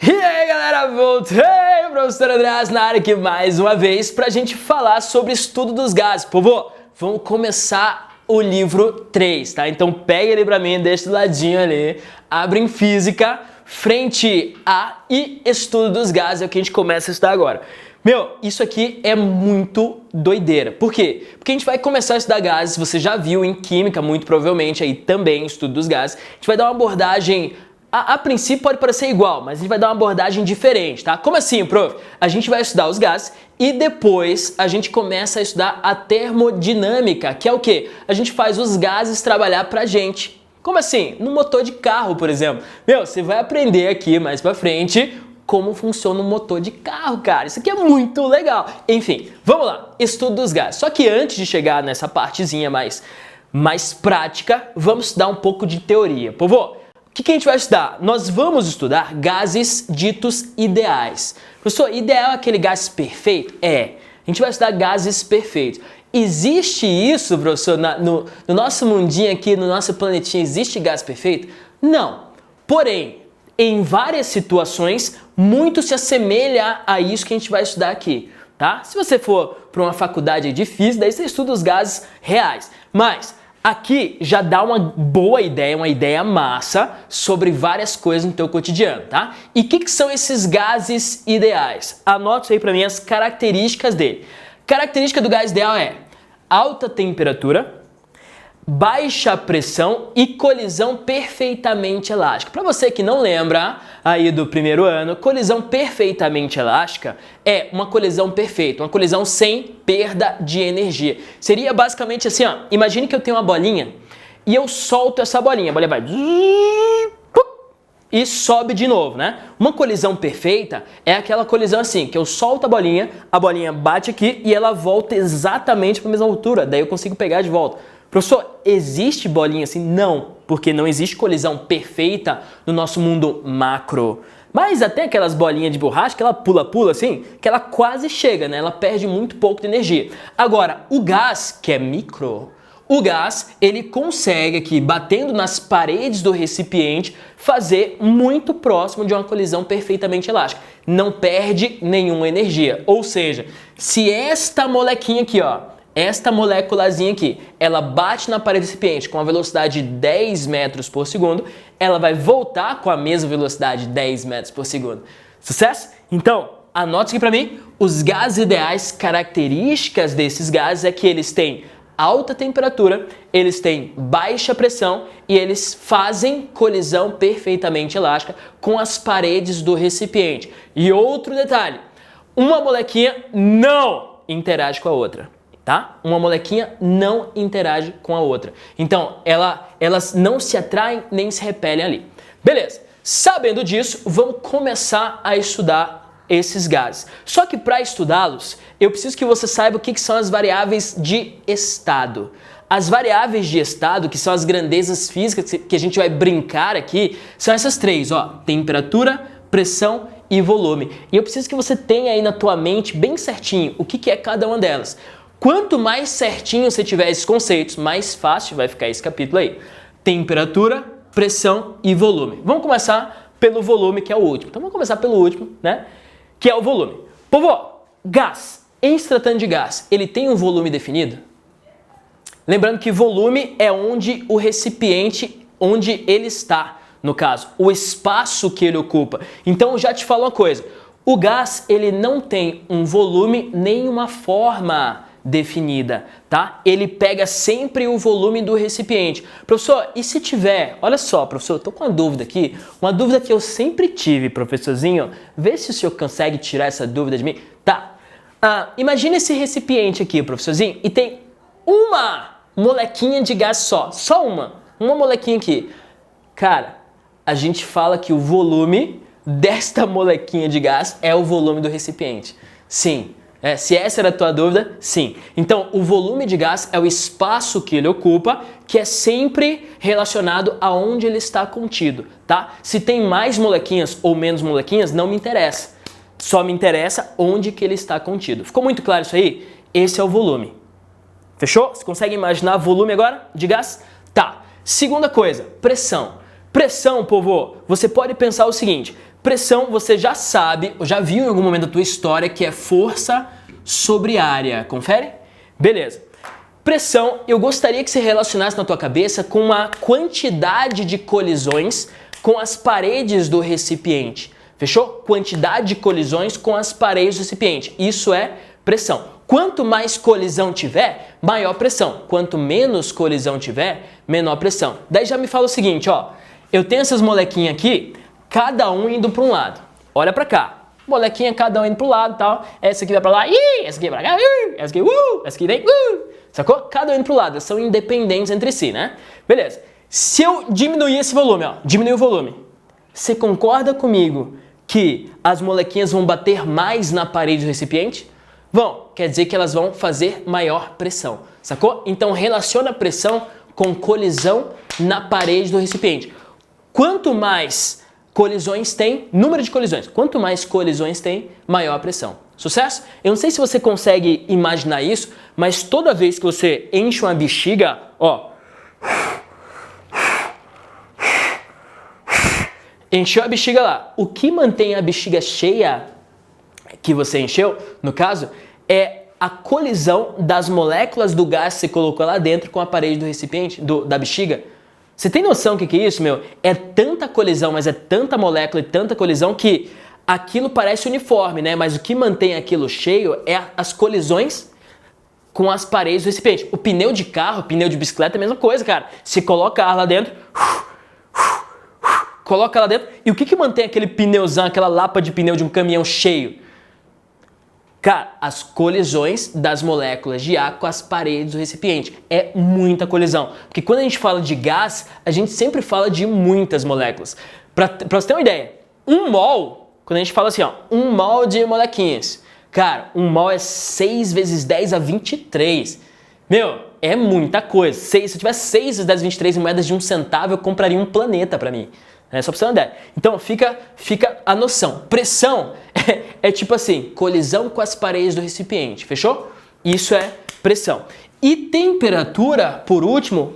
E aí galera, voltei, professor Andreas na área aqui mais uma vez pra gente falar sobre estudo dos gases. Povo, vamos começar o livro 3, tá? Então pega ele pra mim, deixa do ladinho ali, abre em física, frente A e estudo dos gases é o que a gente começa a estudar agora. Meu, isso aqui é muito doideira. Por quê? Porque a gente vai começar a estudar gases, você já viu em química muito provavelmente aí também, estudo dos gases. A gente vai dar uma abordagem... A princípio pode parecer igual, mas a gente vai dar uma abordagem diferente, tá? Como assim, prof? A gente vai estudar os gases e depois a gente começa a estudar a termodinâmica, que é o quê? A gente faz os gases trabalhar pra gente. Como assim? No motor de carro, por exemplo. Meu, você vai aprender aqui mais pra frente como funciona um motor de carro, cara. Isso aqui é muito legal. Enfim, vamos lá. Estudo dos gases. Só que antes de chegar nessa partezinha mais prática, vamos estudar um pouco de teoria. Povo, o que a gente vai estudar? Nós vamos estudar gases ditos ideais. Professor, ideal é aquele gás perfeito? É. A gente vai estudar gases perfeitos. Existe isso, professor, no nosso mundinho aqui, no nosso planetinha, existe gás perfeito? Não. Porém, em várias situações, muito se assemelha a isso que a gente vai estudar aqui, tá? Se você for para uma faculdade de física, daí você estuda os gases reais. Mas aqui já dá uma boa ideia, uma ideia massa sobre várias coisas no teu cotidiano, tá? E o que são esses gases ideais? Anota isso aí para mim, as características dele. Característica do gás ideal é alta temperatura, baixa pressão e colisão perfeitamente elástica. Para você que não lembra aí do primeiro ano, colisão perfeitamente elástica é uma colisão perfeita, uma colisão sem perda de energia. Seria basicamente assim, ó, imagine que eu tenho uma bolinha e eu solto essa bolinha, a bolinha vai e sobe de novo, né? Uma colisão perfeita é aquela colisão assim, que eu solto a bolinha bate aqui e ela volta exatamente para a mesma altura, daí eu consigo pegar de volta. Professor, existe bolinha assim? Não, porque não existe colisão perfeita no nosso mundo macro. Mas até aquelas bolinhas de borracha que ela pula assim, que ela quase chega, né? Ela perde muito pouco de energia. Agora, o gás, que é micro, o gás, ele consegue aqui, batendo nas paredes do recipiente, fazer muito próximo de uma colisão perfeitamente elástica. Não perde nenhuma energia. Ou seja, se esta molequinha aqui, ó, esta moléculazinha aqui, ela bate na parede do recipiente com a velocidade de 10 metros por segundo, ela vai voltar com a mesma velocidade de 10 metros por segundo. Sucesso? Então, anote aqui para mim, os gases ideais, características desses gases é que eles têm alta temperatura, eles têm baixa pressão e eles fazem colisão perfeitamente elástica com as paredes do recipiente. E outro detalhe, uma molequinha não interage com a outra. Tá? Uma molequinha não interage com a outra. Então, elas não se atraem nem se repelem ali. Beleza. Sabendo disso, vamos começar a estudar esses gases. Só que para estudá-los, eu preciso que você saiba o que são as variáveis de estado. As variáveis de estado, que são as grandezas físicas que a gente vai brincar aqui, são essas três, ó: temperatura, pressão e volume. E eu preciso que você tenha aí na tua mente bem certinho o que é cada uma delas. Quanto mais certinho você tiver esses conceitos, mais fácil vai ficar esse capítulo aí. Temperatura, pressão e volume. Vamos começar pelo volume, que é o último. Então vamos começar pelo último, né? Que é o volume. Povo, gás, em se tratando de gás, ele tem um volume definido? Lembrando que volume é onde o recipiente, onde ele está, no caso, o espaço que ele ocupa. Então eu já te falo uma coisa, o gás, ele não tem um volume nem uma forma definida, tá? Ele pega sempre o volume do recipiente. Professor, e se tiver... Olha só, professor, eu tô com uma dúvida aqui, uma dúvida que eu sempre tive, professorzinho. Vê se o senhor consegue tirar essa dúvida de mim. Tá. Imagina esse recipiente aqui, professorzinho, e tem uma molequinha de gás só uma molequinha aqui. Cara, a gente fala que o volume desta molequinha de gás é o volume do recipiente. Sim. Se essa era a tua dúvida, sim. Então, o volume de gás é o espaço que ele ocupa, que é sempre relacionado a onde ele está contido, tá? Se tem mais molequinhas ou menos molequinhas, não me interessa. Só me interessa onde que ele está contido. Ficou muito claro isso aí? Esse é o volume. Fechou? Você consegue imaginar volume agora de gás? Tá. Segunda coisa, pressão. Pressão, povo, você pode pensar o seguinte, pressão você já sabe, já viu em algum momento da tua história que é força sobre área, confere? Beleza. Pressão, eu gostaria que você relacionasse na tua cabeça com uma quantidade de colisões com as paredes do recipiente. Fechou? Quantidade de colisões com as paredes do recipiente. Isso é pressão. Quanto mais colisão tiver, maior pressão. Quanto menos colisão tiver, menor pressão. Daí já me fala o seguinte, ó. Eu tenho essas molequinhas aqui, cada um indo para um lado. Olha para cá. Molequinha, cada um indo para o lado e tal. Essa aqui vai para lá, essa aqui vai para cá, essa aqui, essa aqui vem, sacou? Cada um indo para o lado. Elas são independentes entre si, né? Beleza. Se eu diminuir esse volume, ó, diminuir o volume, você concorda comigo que as molequinhas vão bater mais na parede do recipiente? Vão, quer dizer que elas vão fazer maior pressão, sacou? Então relaciona a pressão com colisão na parede do recipiente. Quanto mais colisões tem, número de colisões, quanto mais colisões tem, maior a pressão. Sucesso? Eu não sei se você consegue imaginar isso, mas toda vez que você enche uma bexiga, ó, encheu a bexiga lá. O que mantém a bexiga cheia, que você encheu, no caso, é a colisão das moléculas do gás que você colocou lá dentro com a parede do recipiente, da bexiga. Você tem noção do que é isso, meu? É tanta colisão, mas é tanta molécula e tanta colisão que aquilo parece uniforme, né? Mas o que mantém aquilo cheio é as colisões com as paredes do recipiente. O pneu de carro, o pneu de bicicleta é a mesma coisa, cara. Você coloca ar lá dentro, coloca lá dentro. E o que mantém aquele pneuzão, aquela lapa de pneu de um caminhão cheio? Cara, as colisões das moléculas de ar com as paredes do recipiente. É muita colisão. Porque quando a gente fala de gás, a gente sempre fala de muitas moléculas. Pra você ter uma ideia, um mol, quando a gente fala assim, ó, um mol de molequinhas. Cara, um mol é 6 vezes 10 a 23. Meu, é muita coisa. Se eu tivesse 6 vezes 10 a 23 em moedas de 1 centavo, eu compraria um planeta pra mim. É só pra você ter uma ideia. Então, fica a noção. Pressão é tipo assim, colisão com as paredes do recipiente, fechou? Isso é pressão. E temperatura, por último,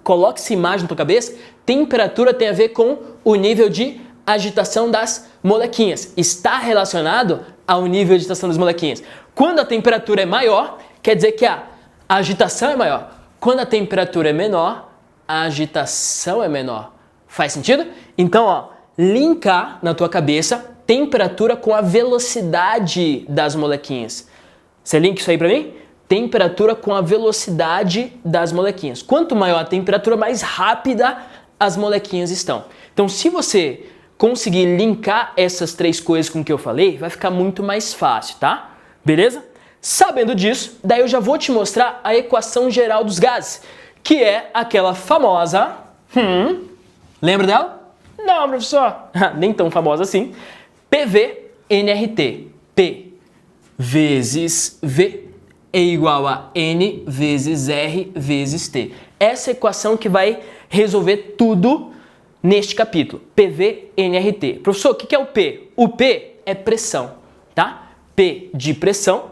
coloque essa imagem na tua cabeça, temperatura tem a ver com o nível de agitação das molequinhas. Está relacionado ao nível de agitação das molequinhas. Quando a temperatura é maior, quer dizer que a agitação é maior. Quando a temperatura é menor, a agitação é menor. Faz sentido? Então, ó, linkar na tua cabeça temperatura com a velocidade das molequinhas. Você linka isso aí pra mim? Temperatura com a velocidade das molequinhas. Quanto maior a temperatura, mais rápida as molequinhas estão. Então, se você conseguir linkar essas 3 coisas com o que eu falei, vai ficar muito mais fácil, tá? Beleza? Sabendo disso, daí eu já vou te mostrar a equação geral dos gases, que é aquela famosa... Lembra dela? Não, professor. Nem tão famosa assim. PV-nRT. P vezes V é igual a N vezes R vezes T. Essa equação que vai resolver tudo neste capítulo. PV-nRT. Professor, o que é o P? O P é pressão, tá? P de pressão,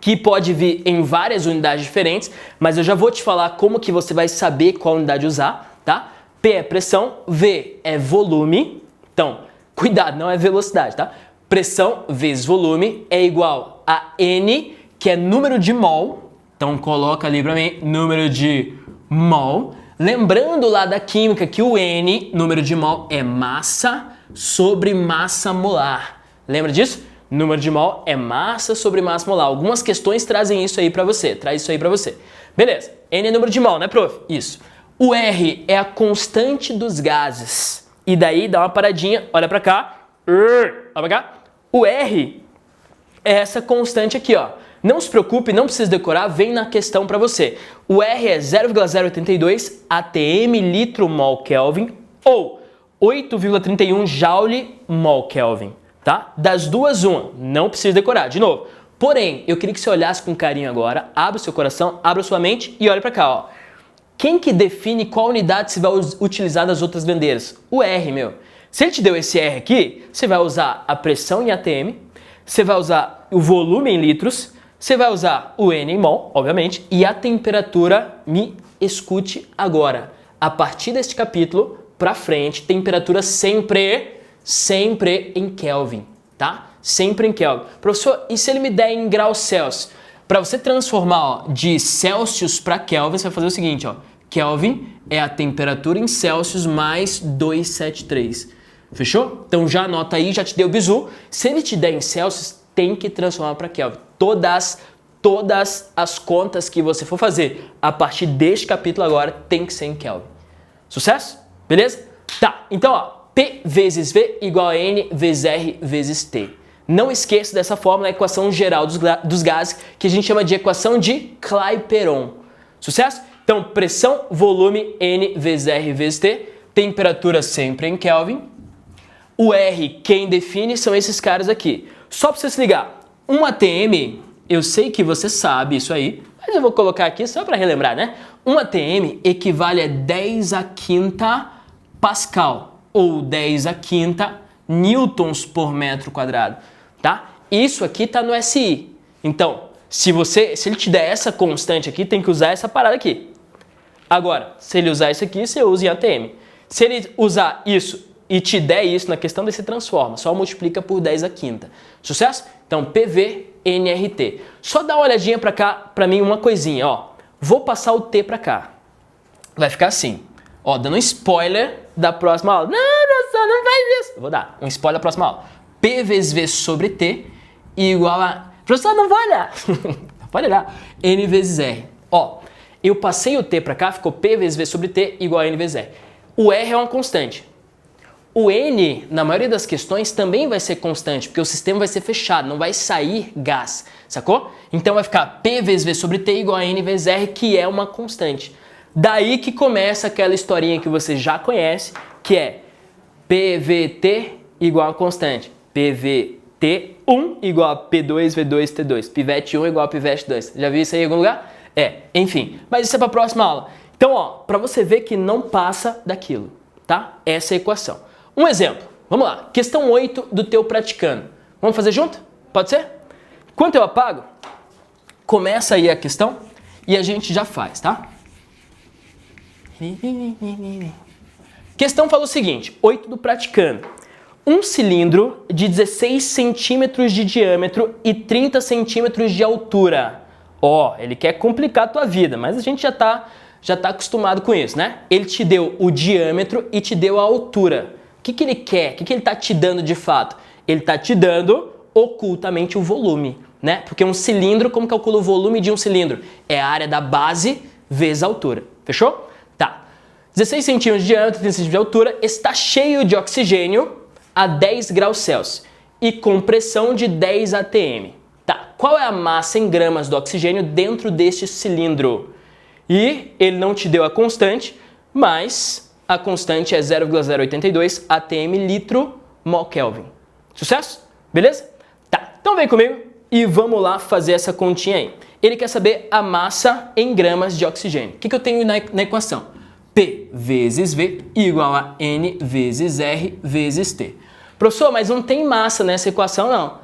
que pode vir em várias unidades diferentes, mas eu já vou te falar como que você vai saber qual unidade usar, tá? P é pressão, V é volume, então, cuidado, não é velocidade, tá? Pressão vezes volume é igual a N, que é número de mol, então coloca ali pra mim, número de mol. Lembrando lá da química que o N, número de mol, é massa sobre massa molar. Lembra disso? Número de mol é massa sobre massa molar. Algumas questões trazem isso aí pra você, traz isso aí pra você. Beleza, N é número de mol, né, prof? Isso. O R é a constante dos gases. E daí dá uma paradinha, olha pra cá. Olha pra cá. O R é essa constante aqui, ó. Não se preocupe, não precisa decorar, vem na questão pra você. O R é 0,082 atm litro mol Kelvin ou 8,31 joule mol Kelvin, tá? Das duas, uma. Não precisa decorar, de novo. Porém, eu queria que você olhasse com carinho agora, abra o seu coração, abra sua mente e olha pra cá, ó. Quem que define qual unidade se vai utilizar das outras bandeiras? O R, meu. Se ele te deu esse R aqui, você vai usar a pressão em atm, você vai usar o volume em litros, você vai usar o N em mol, obviamente, e a temperatura, me escute agora. A partir deste capítulo, pra frente, temperatura sempre em Kelvin, tá? Sempre em Kelvin. Professor, e se ele me der em graus Celsius? Para você transformar, ó, de Celsius para Kelvin, você vai fazer o seguinte, ó. Kelvin é a temperatura em Celsius mais 273. Fechou? Então já anota aí, já te deu o bizu. Se ele te der em Celsius, tem que transformar para Kelvin. Todas as contas que você for fazer a partir deste capítulo agora tem que ser em Kelvin. Sucesso? Beleza? Tá, então ó, P vezes V igual a N vezes R vezes T. Não esqueça dessa fórmula, a equação geral dos gases, que a gente chama de equação de Clapeyron. Sucesso? Então, pressão, volume, N vezes R vezes T, temperatura sempre em Kelvin. O R, quem define, são esses caras aqui. Só para você se ligar, um ATM, eu sei que você sabe isso aí, mas eu vou colocar aqui só para relembrar, né? Um ATM equivale a 10 a quinta Pascal, ou 10 a quinta newtons por metro quadrado, tá? Isso aqui tá no SI. Então, se ele te der essa constante aqui, tem que usar essa parada aqui. Agora, se ele usar isso aqui, você usa em ATM. Se ele usar isso e te der isso na questão desse transforma, só multiplica por 10 a quinta. Sucesso? Então, PV, NRT. Só dá uma olhadinha pra cá, pra mim, uma coisinha, ó. Vou passar o T pra cá. Vai ficar assim. Ó, dando um spoiler da próxima aula. Não, professor, não faz isso. Eu vou dar um spoiler da próxima aula. P vezes V sobre T igual a... Professor, não vai olhar. Pode olhar. N vezes R. Ó, eu passei o T pra cá, ficou P vezes V sobre T igual a N vezes R. O R é uma constante. O N, na maioria das questões, também vai ser constante, porque o sistema vai ser fechado, não vai sair gás, sacou? Então vai ficar P vezes V sobre T igual a N vezes R, que é uma constante. Daí que começa aquela historinha que você já conhece, que é PVT igual a constante. PVT1 igual a P2V2 T2. Pivete 1 igual a Pivete 2. Já viu isso aí em algum lugar? Enfim. Mas isso é para a próxima aula. Então, ó, para você ver que não passa daquilo, tá? Essa é a equação. Um exemplo. Vamos lá. Questão 8 do teu praticando. Vamos fazer junto? Pode ser? Enquanto eu apago, começa aí a questão e a gente já faz, tá? Questão fala o seguinte, 8 do praticando. Um cilindro de 16 centímetros de diâmetro e 30 centímetros de altura. Ó, ele quer complicar a tua vida, mas a gente já tá acostumado com isso, né? Ele te deu o diâmetro e te deu a altura. O que ele quer? O que ele tá te dando de fato? Ele tá te dando ocultamente o volume, né? Porque um cilindro, como calcula o volume de um cilindro? É a área da base vezes a altura. Fechou? Tá. 16 centímetros de diâmetro, 30 centímetros de altura, está cheio de oxigênio a 10 graus Celsius e com pressão de 10 atm. Tá. Qual é a massa em gramas do oxigênio dentro deste cilindro? E ele não te deu a constante, mas a constante é 0,082 atm litro mol Kelvin. Sucesso? Beleza? Tá, então vem comigo e vamos lá fazer essa continha aí. Ele quer saber a massa em gramas de oxigênio. O que eu tenho na equação? P vezes V igual a N vezes R vezes T. Professor, mas não tem massa nessa equação não.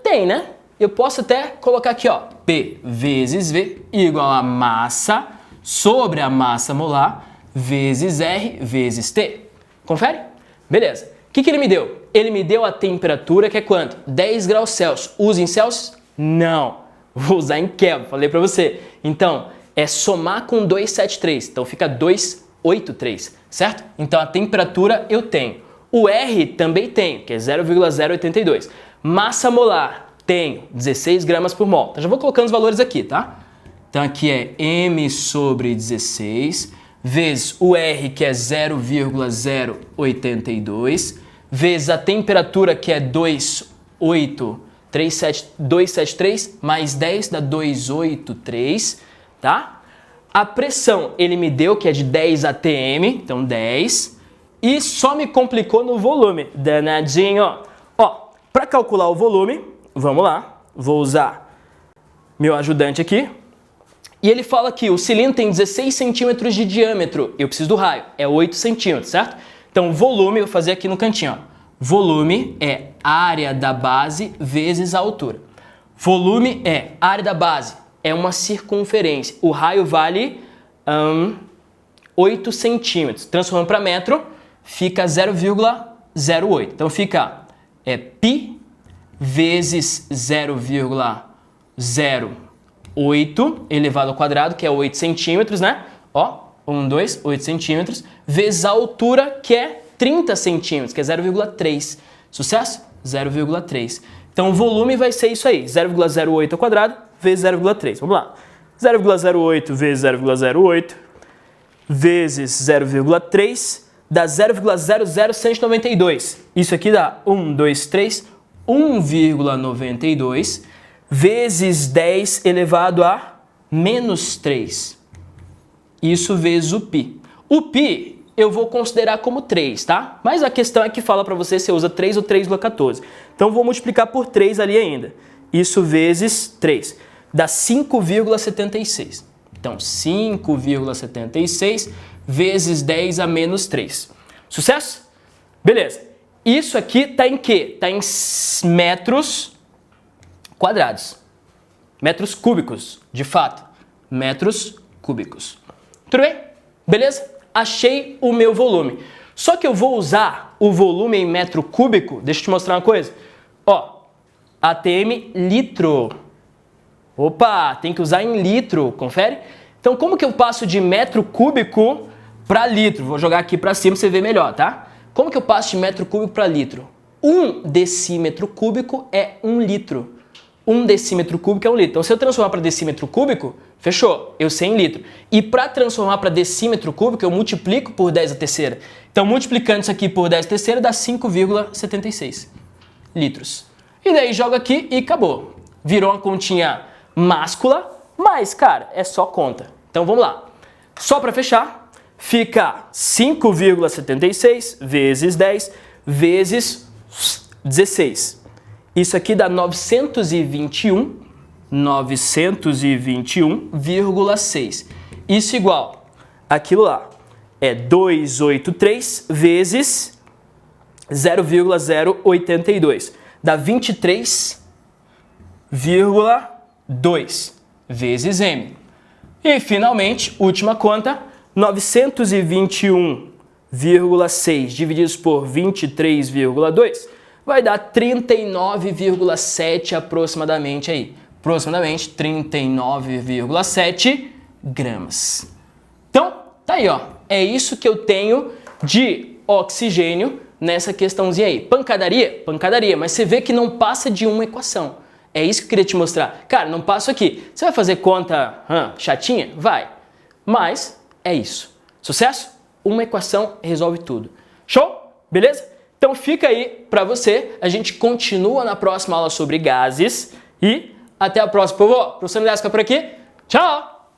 Tem, né? Eu posso até colocar aqui, ó, P vezes V igual a massa sobre a massa molar vezes R vezes T. Confere? Beleza. O que ele me deu? Ele me deu a temperatura, que é quanto? 10 graus Celsius. Usa em Celsius? Não. Vou usar em Kelvin, falei pra você. Então, é somar com 273. Então, fica 283, certo? Então, a temperatura eu tenho. O R também tenho, que é 0,082. Massa molar, tenho 16 gramas por mol. Então, já vou colocando os valores aqui, tá? Então, aqui é M sobre 16, vezes o R, que é 0,082, vezes a temperatura, que é 273, mais 10 dá 283, tá? A pressão ele me deu, que é de 10 atm, então 10, e só me complicou no volume, danadinho. Ó, para calcular o volume, vamos lá, vou usar meu ajudante aqui. E ele fala que o cilindro tem 16 centímetros de diâmetro. Eu preciso do raio, é 8 centímetros, certo? Então, volume, eu vou fazer aqui no cantinho, ó. Volume é área da base vezes a altura. Volume é área da base, é uma circunferência. O raio vale 8 centímetros. Transformando para metro, fica 0,08. Então fica π vezes 0,08 elevado ao quadrado, que é 8 centímetros, né? Ó, 1, 2, 8 centímetros, vezes a altura, que é 30 centímetros, que é 0,3. Sucesso? 0,3. Então o volume vai ser isso aí, 0,08 ao quadrado vezes 0,3. Vamos lá. 0,08 vezes 0,08 vezes 0,3 dá 0,00192. Isso aqui dá 1, 2, 3, 1,92 vezes 10 elevado a menos 3. Isso vezes o π. O π eu vou considerar como 3, tá? Mas a questão é que fala para você se usa 3 ou 3,14. Então vou multiplicar por 3 ali ainda. Isso vezes 3. Dá 5,76. Então 5,76 vezes 10 a menos 3. Sucesso? Beleza. Isso aqui está em quê? Está em metros quadrados. Metros cúbicos, de fato. Metros cúbicos. Tudo bem? Beleza? Achei o meu volume. Só que eu vou usar o volume em metro cúbico. Deixa eu te mostrar uma coisa. Ó, ATM litro. Opa, tem que usar em litro, confere? Então como que eu passo de metro cúbico para litro? Vou jogar aqui para cima para você ver melhor, tá? Como que eu passo de metro cúbico para litro? 1 decímetro cúbico é 1 litro. 1 decímetro cúbico é 1 litro. Então se eu transformar para decímetro cúbico, fechou, eu sei em litro. E para transformar para decímetro cúbico, eu multiplico por 10 a terceira. Então multiplicando isso aqui por 10 a terceira dá 5,76 litros. E daí joga aqui e acabou. Virou uma continha máscula, mas, cara, é só conta. Então vamos lá. Só para fechar, fica 5,76 vezes 10 vezes 16. Isso aqui dá 921,6. Isso igual aquilo lá. É 283 vezes 0,082. Dá 23,2 vezes m. E finalmente, última conta, 921,6 divididos por 23,2 vai dar 39,7 aproximadamente aí. Aproximadamente 39,7 gramas. Então, tá aí, ó. É isso que eu tenho de oxigênio nessa questãozinha aí. Pancadaria? Pancadaria, mas você vê que não passa de uma equação. É isso que eu queria te mostrar. Cara, não passo aqui. Você vai fazer conta chatinha? Vai. Mas é isso. Sucesso? Uma equação resolve tudo. Show? Beleza? Então fica aí pra você. A gente continua na próxima aula sobre gases. E até a próxima, povo. Professor André fica por aqui. Tchau!